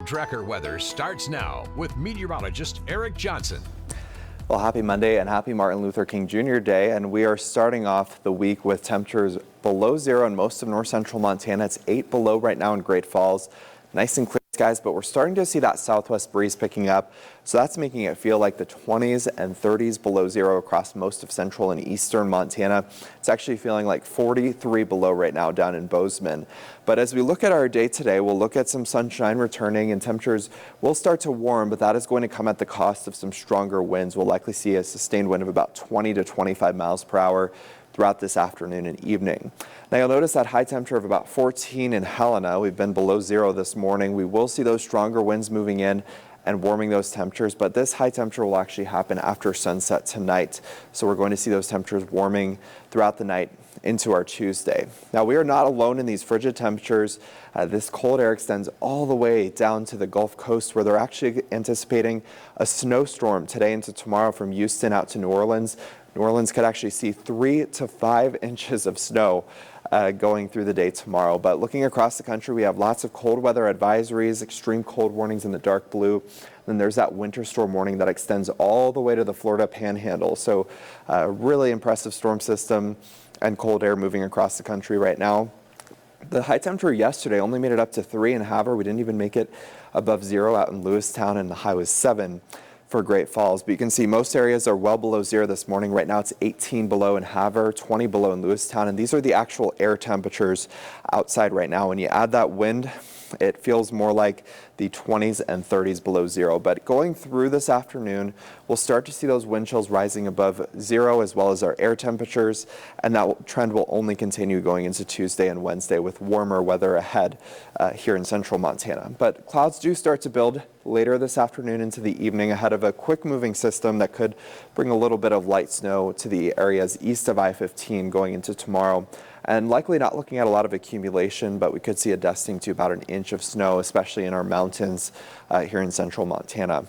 Tracker weather starts now with meteorologist Eric Johnson. Well, happy Monday and happy Martin Luther King Jr. Day. And we are starting off the week with temperatures below zero in most of north central Montana. It's 8 below right now in Great Falls. Nice and clear skies, but we're starting to see that southwest breeze picking up. So that's making it feel like the 20s and 30s below zero across most of central and eastern Montana. It's actually feeling like 43 below right now down in Bozeman. But as we look at our day today, we'll look at some sunshine returning and temperatures will start to warm, but that is going to come at the cost of some stronger winds. We'll likely see a sustained wind of about 20 to 25 miles per hour throughout this afternoon and evening. Now you'll notice that high temperature of about 14 in Helena. We've been below zero this morning. We will see those stronger winds moving in and warming those temperatures, but this high temperature will actually happen after sunset tonight. So we're going to see those temperatures warming throughout the night into our Tuesday. Now we are not alone in these frigid temperatures. This cold air extends all the way down to the Gulf Coast, where they're actually anticipating a snowstorm today into tomorrow from Houston out to New Orleans. New Orleans could actually see 3 to 5 inches of snow going through the day tomorrow. But looking across the country, we have lots of cold weather advisories, extreme cold warnings in the dark blue. Then there's that winter storm warning that extends all the way to the Florida Panhandle. So really impressive storm system and cold air moving across the country right now. The high temperature yesterday only made it up to 3 in Havre. We didn't even make it above zero out in Lewistown, and the high was 7 for Great Falls. But you can see most areas are well below zero this morning. Right now it's 18 below in Havre, 20 below in Lewistown, and these are the actual air temperatures outside right now. When you add that wind, it feels more like the 20s and 30s below zero. But going through this afternoon, we'll start to see those wind chills rising above zero, as well as our air temperatures, and that trend will only continue going into Tuesday and Wednesday with warmer weather ahead here in central Montana. But clouds do start to build later this afternoon into the evening ahead of a quick moving system that could bring a little bit of light snow to the areas east of I-15 going into tomorrow. And likely not looking at a lot of accumulation, but we could see a dusting to about an inch of snow, especially in our mountains here in central Montana.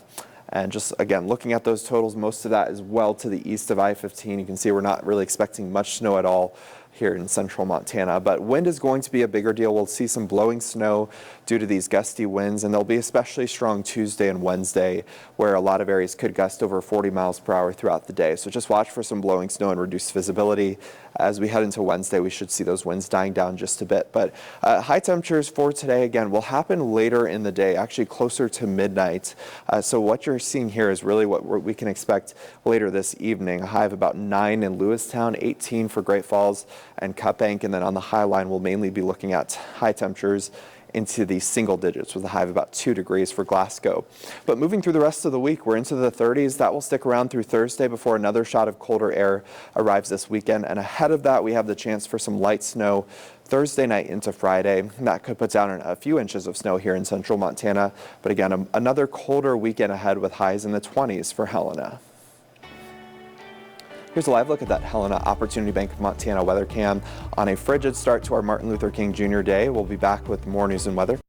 And just again, looking at those totals, most of that is well to the east of I-15. You can see we're not really expecting much snow at all here in central Montana, but wind is going to be a bigger deal. We'll see some blowing snow due to these gusty winds, and they'll be especially strong Tuesday and Wednesday, where a lot of areas could gust over 40 miles per hour throughout the day. So just watch for some blowing snow and reduced visibility. As we head into Wednesday, we should see those winds dying down just a bit. But high temperatures for today, again, will happen later in the day, actually closer to midnight. So what you're seeing here is really what we can expect later this evening. A high of about 9 in Lewistown, 18 for Great Falls and Cut Bank, and then on the high line we'll mainly be looking at high temperatures into the single digits with a high of about 2 degrees for Glasgow. But moving through the rest of the week, we're into the 30s. That will stick around through Thursday before another shot of colder air arrives this weekend. And ahead of that, we have the chance for some light snow Thursday night into Friday. That could put down a few inches of snow here in central Montana. But again, another colder weekend ahead with highs in the 20s for Helena. Here's a live look at that Helena Opportunity Bank of Montana weather cam on a frigid start to our Martin Luther King Jr. Day. We'll be back with more news and weather.